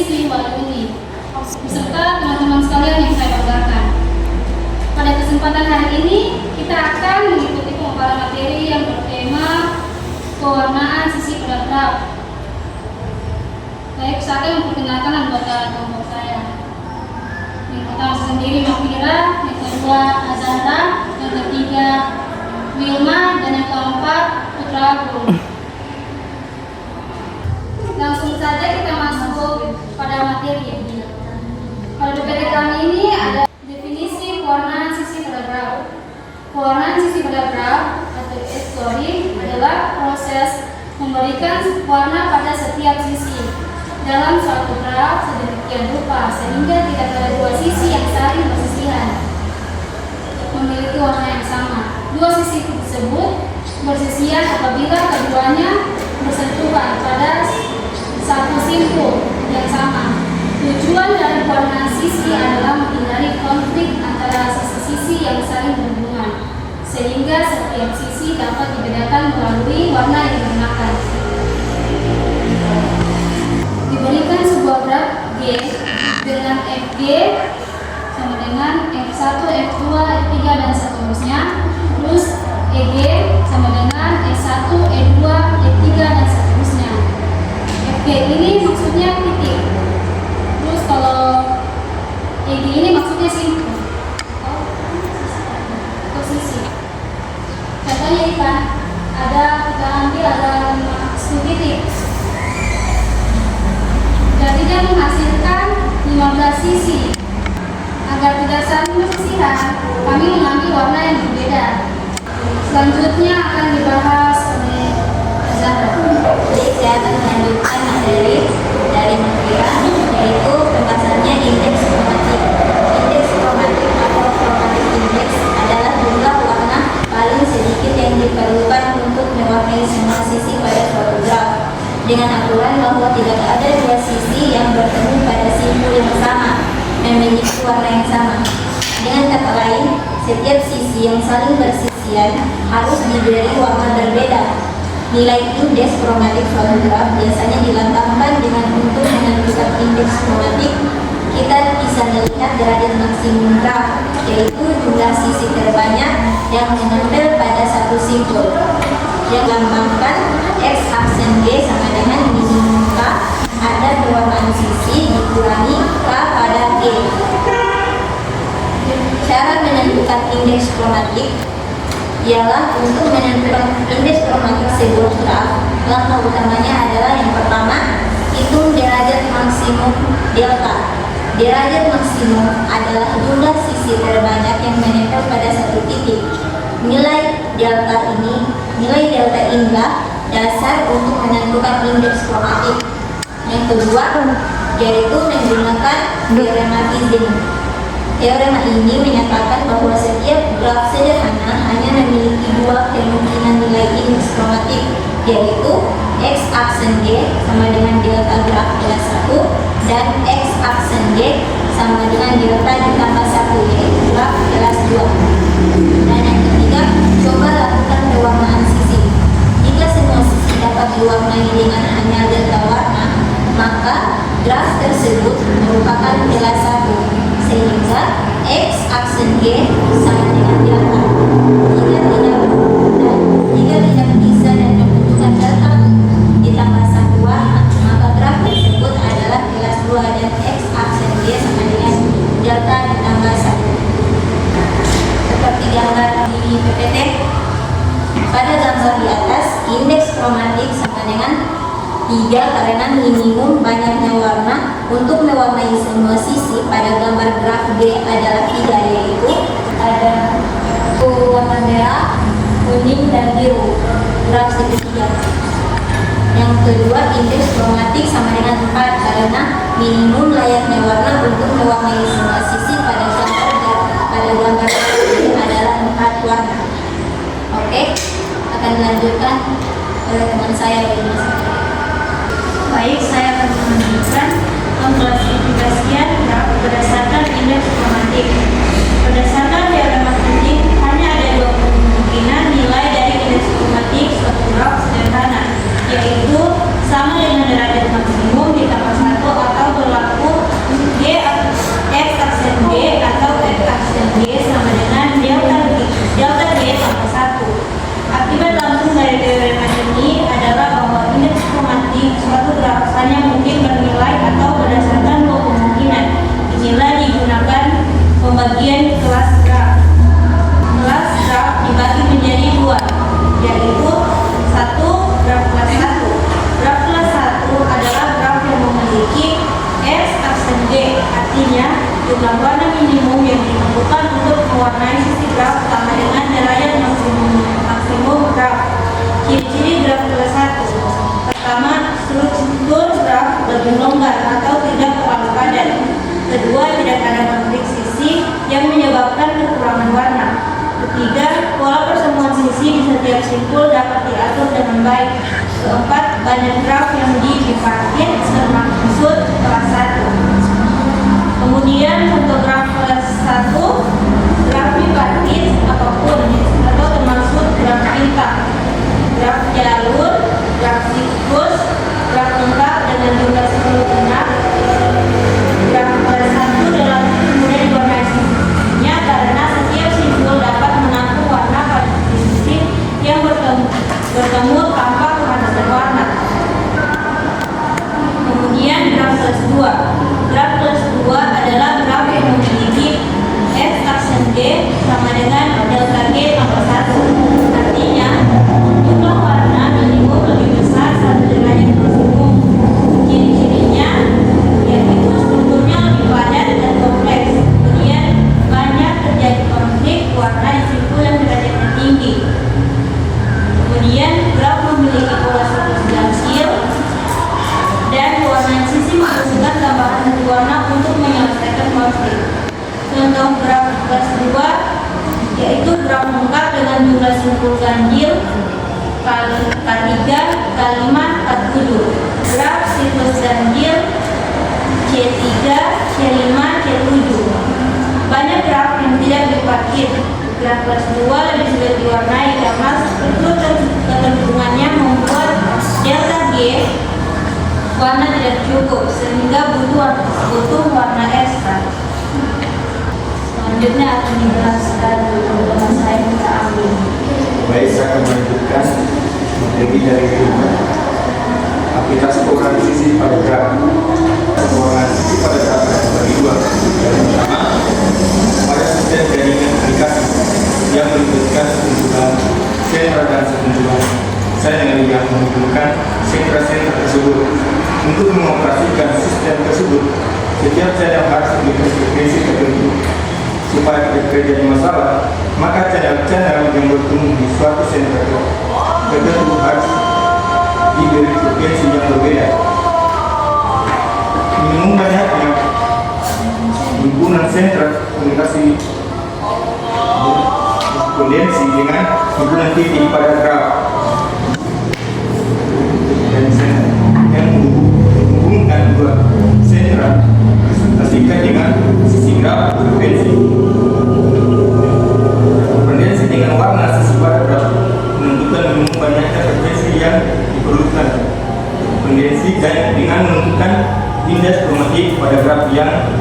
definisi walau ini, beserta teman-teman sekalian yang saya banggakan. Pada kesempatan hari ini, kita akan mengikuti pemaparan materi yang bertema pewarnaan sisi pada graf. Baik, saya akan memperkenalkan anggota kelompok saya. Yang pertama sendiri Mafira, yang kedua Azara, yang ketiga Wilma, dan yang keempat Putra Agung. Langsung saja kita masuk pada materi. Pada PPT kami ini ada definisi pewarnaan sisi pada graf. Pewarnaan sisi pada graf atau S-coding adalah proses memberikan warna pada setiap sisi dalam suatu graf sedemikian rupa sehingga tidak ada dua sisi yang saling bersisihan memiliki warna yang sama. Dua sisi tersebut bersisihan apabila keduanya bersentuhan pada satu simpul yang sama. Tujuan dari pewarnaan sisi adalah menghindari konflik antara sisi yang saling berhubungan, sehingga setiap sisi dapat dibedakan melalui warna yang digunakan. Diberikan sebuah graf G dengan FG sama dengan F1, F2, F3, dan seterusnya. Terus EG sama dengan E1, E2, E3, dan seterusnya. FG ini maksudnya titik. Terus kalau EG ini maksudnya simpul atau sisi. Contohnya ikan, kita ambil ada 10 titik. Jadi dia menghasilkan 15 sisi. Agar tidak saling bersisihan, kami mengambil warna yang berbeda. Selanjutnya akan dibahas oleh Azara. Jadi saya akan melanjutkan materi dari Mafira, yaitu pembahasannya indeks kromatik. Indeks kromatik atau chromatic index adalah jumlah warna paling sedikit yang diperlukan untuk mewarnai semua sisi pada suatu graf, dengan aturan bahwa tidak ada dua sisi yang bertemu pada simpul yang sama memiliki warna yang sama. Dengan kata lain, setiap sisi yang saling bersisian harus diberi warna berbeda. Nilai indeks kromatik suatu graf biasanya dilambangkan dengan untuk menentukan indeks kromatik. Kita bisa melihat derajat maksimum graf, yaitu jumlah sisi terbanyak yang menempel pada satu simpul. Yang dilambangkan X aksen G sama dengan minimum K, ada pewarnaan sisi dikurangi K pada G. Cara menentukan indeks kromatik ialah untuk menentukan indeks kromatik sebuah graf. Langkah utamanya adalah yang pertama, hitung derajat maksimum delta. Derajat maksimum adalah jumlah sisi terbanyak yang menempel pada satu titik. Nilai delta inilah dasar untuk menentukan indeks kromatik. Yang kedua, yaitu menggunakan teorema Ising. Teorema ini menyatakan bahwa setiap graf sederhana hanya memiliki dua kemungkinan nilai indeks kromatik, yaitu X aksen G sama dengan delta graf kelas 1 dan X aksen G sama dengan delta ditambah 1, yaitu graf kelas 2. Dan yang ketiga, coba lakukan pewarnaan sisi. Jika semua sisi dapat diwarnai dengan hanya delta warna, maka graf tersebut merupakan kelas 1, sehingga X aksen G sama dengan delta. Jika tidak bisa dan membutuhkan delta ditambah 1 warna, maka graf tersebut adalah kelas 2 dan X aksen G sama dengan delta ditambah 1. Seperti gambar di PPT, pada gambar di atas, indeks kromatik sama dengan 3 karena minimum banyaknya warna. Untuk mewarnai semua sisi pada gambar graf G adalah 3, yaitu ada warna merah, kuning, dan biru. Graf segitiga. Yang kedua, indeks kromatik sama dengan 4 karena minimum layaknya warna untuk mewarnai semua sisi pada gambar G adalah 4 warna. Oke, akan dilanjutkan oleh teman saya Wilma. Baik, saya akan menunjukkan pengklasifikasian graf berdasarkan indeks kromatik. Berdasarkan teorema Ising, hanya ada dua kemungkinan nilai dari indeks kromatik suatu graf sederhana, yaitu sama dengan derajat maksimum ditambah 1 atau berlaku perkembangan warna minimum yang ditentukan untuk mewarnai sisi graf sama dengan derajat maksimum graf. Ciri-ciri graf kelas 1. Pertama, struktur graf lebih longgar atau tidak terlalu padat. Kedua, tidak ada konflik sisi yang menyebabkan kekurangan warna. Ketiga, pola pertemuan sisi di setiap simpul dapat diatur dengan baik. Keempat, banyak graf yang diparkir termaksud kelas 1. Kemudian untuk graf kelas 1, graf bipartit apapun atau termasuk graf bintang, graf jalur, graf siklus, graf lengkap dengan jumlah simpul genap. Graf kelas 1 dalam kemudian diwarnai sisinya karena setiap simpul dapat menampung warna pada sisi yang bertemu tanpa kepadatan warna. Kemudian graf kelas 2. Graf kelas 2 adalah graf yang memiliki F aksen D sama dengan delta G tambah 1. Artinya, jumlah warna minimum lebih besar satu derajat maksimum. Ciri-cirinya yaitu strukturnya lebih padat dan kompleks. Kemudian banyak terjadi konflik warna di simpul yang derajatnya tinggi. Kemudian graf memiliki pola siklus ganjil dan pewarnaan sisi membutuhkan tambahan satu warna untuk menyelesaikan konflik. Contoh graf kelas 2 yaitu graf lengkap dengan jumlah simpul ganjil K3, K5, K7. Graf siklus ganjil C3, C5, C7. Banyak graf yang tidak diparkir. Graf kelas 2 lebih sulit diwarnai karena struktur kecenderungannya membuat delta G warna tidak cukup sehingga butuh warna ekstra. Selanjutnya akan dijelaskan teman saya kita ambil. Baik, saya akan melanjutkan materi dari aplikasi pewarnaan sisi pada graf. Pewarnaan sisi pada graf terbagi dua. Yang pertama, pada sistem jaringan aplikasi yang melibatkan sekumpulan sentra dan sekumpulan saya dengan yang menghubungkan sentra-sentra tersebut. Untuk mengoperasikan sistem tersebut, setiap channel harus memiliki frekuensi tertentu. Supaya tidak terjadi masalah, maka channel-channel yang bertemu di suatu sentra tertentu harus diberi frekuensi yang berbeda. Minimum banyaknya himpunan sentra komunikasi kondensi dengan himpunan titik pada graf dan yang menghubungkan dua sentra dipresentasikan dengan sisi graf frekuensi. Kondensi dengan warna sisi pada graf menentukan minimum banyaknya frekuensi yang diperlukan. Kondensi dan dengan menentukan indeks kromatik pada graf yang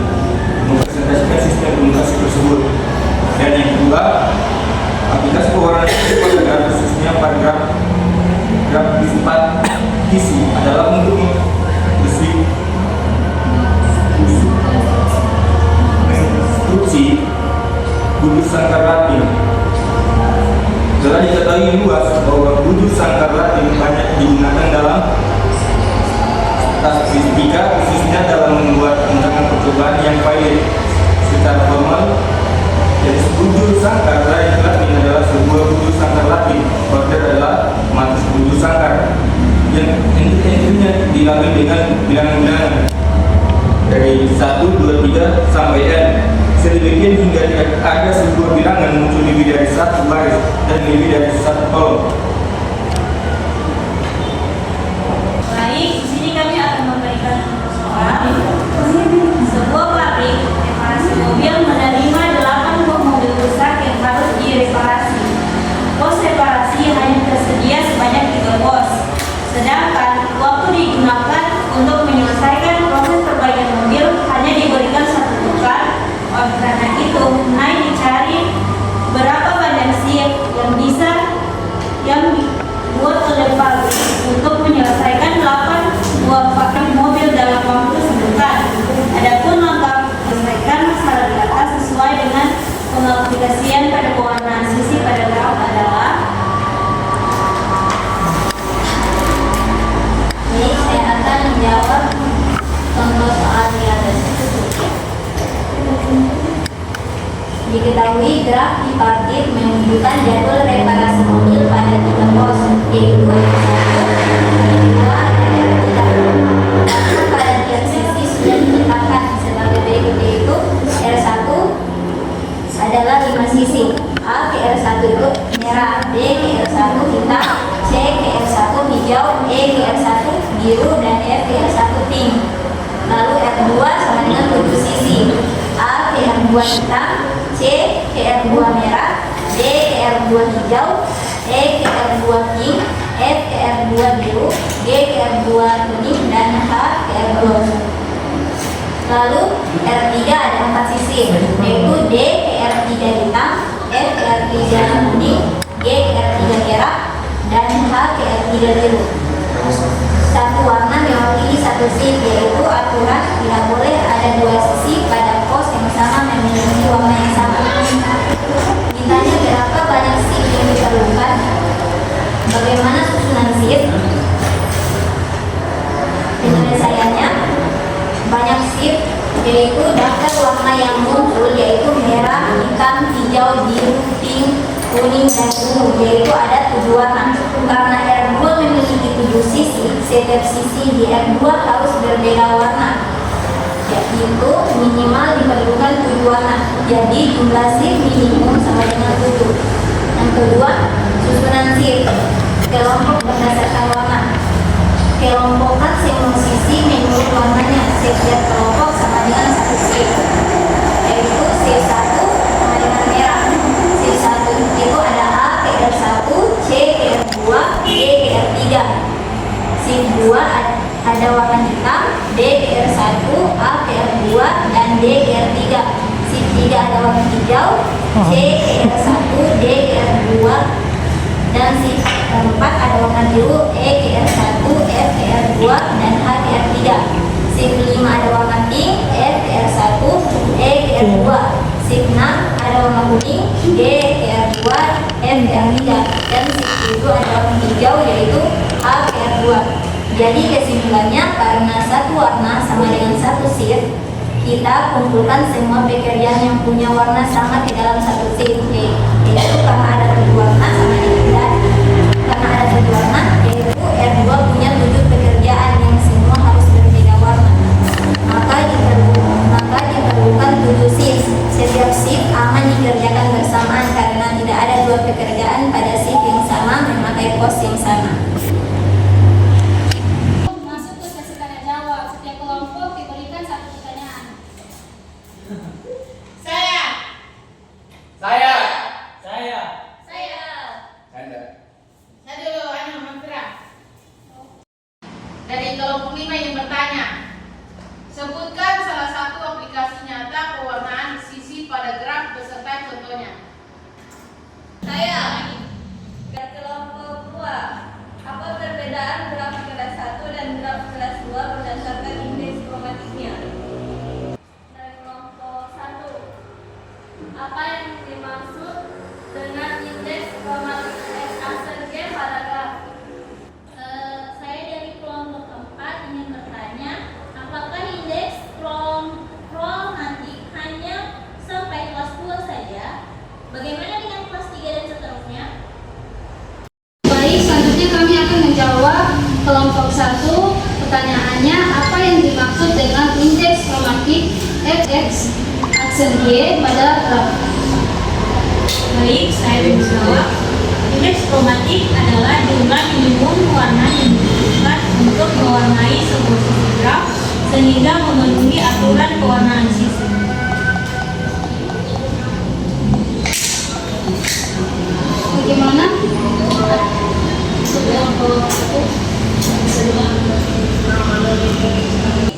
mempresentasikan sistem komunikasi tersebut. Dan yang kedua, aplikasi pewarnaan sisi pada graf khususnya pada graf bersifat kisi adalah untuk menginstruksi budur sangkar Latin. Telah diketahui luas bahwa budur sangkar Latin banyak digunakan dalam statistika, khususnya dalam membuat undangan percobaan yang pilot secara formal. Jadi budur sangkar Latin adalah sebuah budur sangkar Latin. Order adalah matrix budur sangkar yang intinya diambil dengan bilangan-bilangan dari 1, 2, 3 sampai n. Sedemikian hingga ada sebuah bilangan muncul lebih dari satu baris dan lebih dari satu kolom. Baik, di sini kami akan memberikan soal. Sebuah pabrik reparasi mobil menerima 8 buah mobil rusak yang harus direparasi. Pos reparasi hanya tersedia sebanyak 3 pos. Sedangkan waktu digunakan untuk menyelesaikan proses perbaikan mobil hanya diberikan 1 pekan. Oleh karena itu, naik dicari berapa banyak shift yang dibuat oleh pabrik untuk menyelesaikan 8 buah pabrik mobil dalam waktu sebulan. Adapun Diketahui graf tripartit menunjukkan jadwal reparasi mobil pada 3 pos, yaitu R1, R2, dan R3. Pada tiap sisi sudah ditetapkan sebagai berikut, yaitu R1 adalah 5 sisi. A ke R1 itu merah, B ke R1 hitam, C ke R1 hijau, E ke R1 biru, dan F ke R1 pink. Lalu R2 sama dengan 7 sisi. A ke R2 hitam, C ke R2 merah, D ke R2 hijau, E ke R2 pink, F ke R2 biru, G ke R2 kuning, dan H ke R2. Lalu R3 ada 4 sisi, yaitu D ke R3 hitam, F ke R3 kuning, G ke R3 merah, dan H ke R3 biru. Satu warna mewakili satu shift, yaitu aturan tidak boleh ada 2 sisi pada pos yang sama memiliki warna yang sama. Ditanya berapa banyak shift yang diperlukan, bagaimana susunan shift? Penyelesaiannya banyak shift, yaitu daftar warna yang muncul, yaitu merah, hitam, hijau, biru, pink, kuning, dan ungu, yaitu ada 7 warna. Karena R2 memiliki 7 sisi, setiap sisi di R2 harus berbeda warna, yaitu minimal diperlukan 7 warna. Jadi jumlah shift minimum sama dengan 7. Yang kedua, susunan shift kelompok berdasarkan warna. Kelompokkan semua sisi menurut warnanya. Setiap kelompok sama dengan 1 shift, yaitu shift 1 sama dengan merah. Shift 1 itu ada A ke R1, C ke R2, D ke R3. Shift 2 ada warna hitam, D ke R1, A ke R2, dan D ke R3. Shift 3 ada warna hijau, C ke R1, D ke R2, dan shift 4 ada warna biru, E ke R1, F ke R2, dan H ke R3. Shift 5 ada warna pink, F ke R1, E ke R2. Shift 6 ada warna kuning, G ke R2, F ke R3. Dan shift 7 ada warna hijau, yaitu H ke R2. Jadi kesimpulannya, karena satu warna sama dengan satu shift, kita kumpulkan semua pekerjaan yang punya warna sama ke dalam satu shift, yaitu karena ada 7 warna sama dengan karena ada 7 warna, yaitu R2 punya 7 pekerjaan yang semua harus berbeda warna. Maka diperlukan 7 shift. Setiap shift aman dikerjakan bersamaan karena tidak ada 2 pekerjaan pada shift yang sama memakai pos yang sama. Masuk ke sesi tanya jawab. Setiap kelompok diberikan 1 pertanyaan. Saya. Saya dulu, Mantra. Dari kelompok 5 yang bertanya, sebutkan salah satu aplikasi nyata pewarnaan sisi pada graf beserta contohnya. Saya. Dari kelompok 2, apa perbedaan graf kelas 1 dan graf kelas 2 berdasarkan indeks kromatiknya? Dari kelompok 1, apa yang dimaksud dengan indeks kromatik X aksen G pada graf? Saya dari kelompok 4 ingin bertanya, apakah indeks kromatik hanya sampai kelas 2 saja? Bagaimana dengan kelas 3 dan seterusnya? Baik, selanjutnya kami akan menjawab kelompok 1. Pertanyaannya, apa yang dimaksud dengan indeks kromatik Fx aksen G pada graf? Baik, saya menjawab. Indeks kromatik adalah jumlah minimum warna yang dibutuhkan untuk mewarnai sebuah sisi graf sehingga memenuhi aturan pewarnaan sisi. Bagaimana?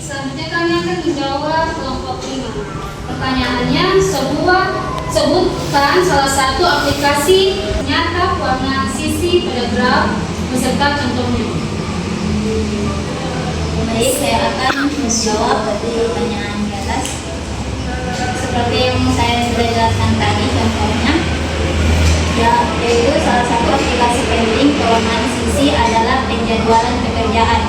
Selanjutnya kami akan menjawab kelompok 5. Pertanyaannya, sebutkan salah satu aplikasi nyata pewarnaan sisi pada graf beserta contohnya. Baik, saya akan menjawab dari pertanyaan di atas. Seperti yang saya sudah jelaskan tadi, contohnya, yaitu salah satu aplikasi penting pewarnaan sisi adalah penjadwalan pekerjaan.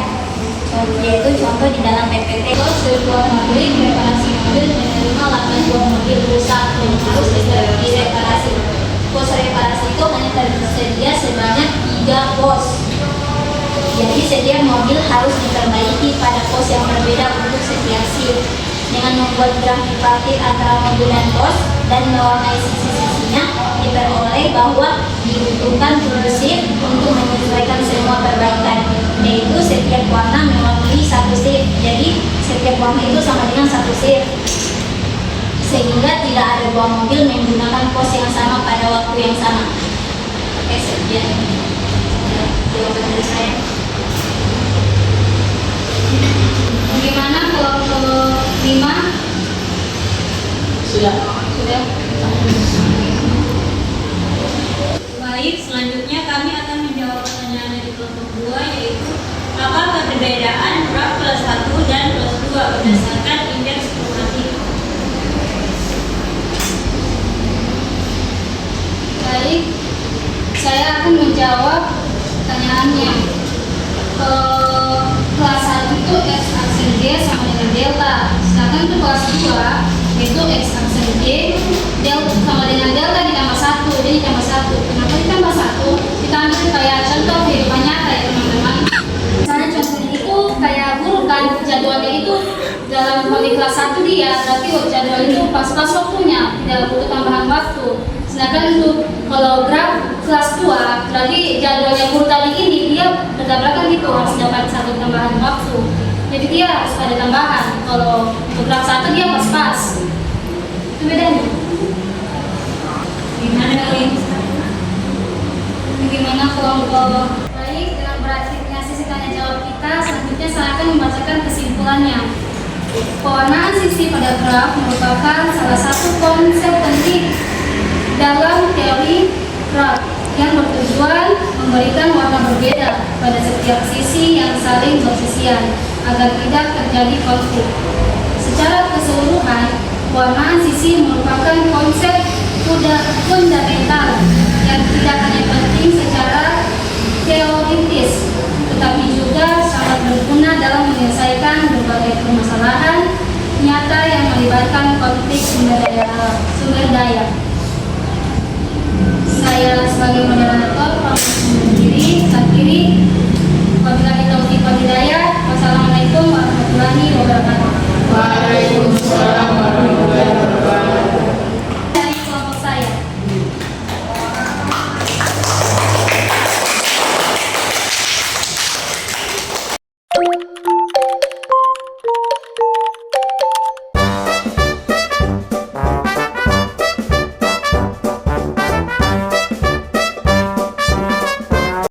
Yaitu contoh di dalam PPT. Sebuah pabrik reparasi mobil menerima 8 buah mobil rusak yang harus disediakan reparasi itu hanya tersedia sebanyak 3 pos. Jadi setiap mobil harus diperbaiki pada pos yang berbeda untuk setiap shift. Dengan membuat grafik parkir antara mobil dan pos dan mewarnai sisi-sisinya, diperoleh bahwa dibutuhkan 7 shift untuk menyesuaikan semua perbaikan, yaitu setiap warna mewakili 1 shift. Jadi setiap warna itu sama dengan 1 shift, sehingga tidak ada buah mobil menggunakan pos yang sama pada waktu yang sama. Oke, sekian jawaban dari saya. Bagaimana kalau kelima? Sudah. Sudah. Baik, selanjutnya kami akan menjawab pertanyaan dari kelompok 2, yaitu apa perbedaan graf kelas 1 dan kelas 2 berdasarkan indeks kromatik? Baik, saya akan menjawab pertanyaannya. Kelas 1 itu X aksen G sama dengan delta, sedangkan untuk kelas 2 itu X aksen G sama dengan delta ditambah 1, jadi ditambah 1. Kenapa ditambah 1? Kita ambil kayak contoh kehidupan nyata ya teman-teman. Misalnya contohnya itu kayak guru kan, jadwalnya itu dalam kali kelas 1 dia, berarti jadwal itu pas-pas waktunya, tidak butuh tambahan waktu. Sedangkan untuk kalau graf kelas 2, berarti jadwalnya guru tadi ini dia bertabrakan gitu, harus dapat 1 tambahan waktu. Jadi dia harus ada tambahan. Kalau untuk graf 1 dia pas-pas. Itu bedanya. Gimana Lin? Bagaimana kelompok? Baik, dengan berakhirnya sesi tanya jawab kita, selanjutnya saya akan membacakan kesimpulannya. Pewarnaan sisi pada graf merupakan salah satu konsep penting dalam teori graf yang bertujuan memberikan warna berbeda pada setiap sisi yang saling bersisian agar tidak terjadi konflik. Secara keseluruhan, pewarnaan sisi merupakan konsep fundamental yang tidak hanya penting secara teoritis, tetapi juga sangat berguna dalam menyelesaikan berbagai permasalahan nyata yang melibatkan konflik sumber daya. Saya sebagai moderator pamit undur diri. Wabillahi taufiq wal hidayah. Wassalamualaikum warahmatullahi wabarakatuh. Waalaikumsalam warahmatullahi wabarakatuh. Dari kelompok saya.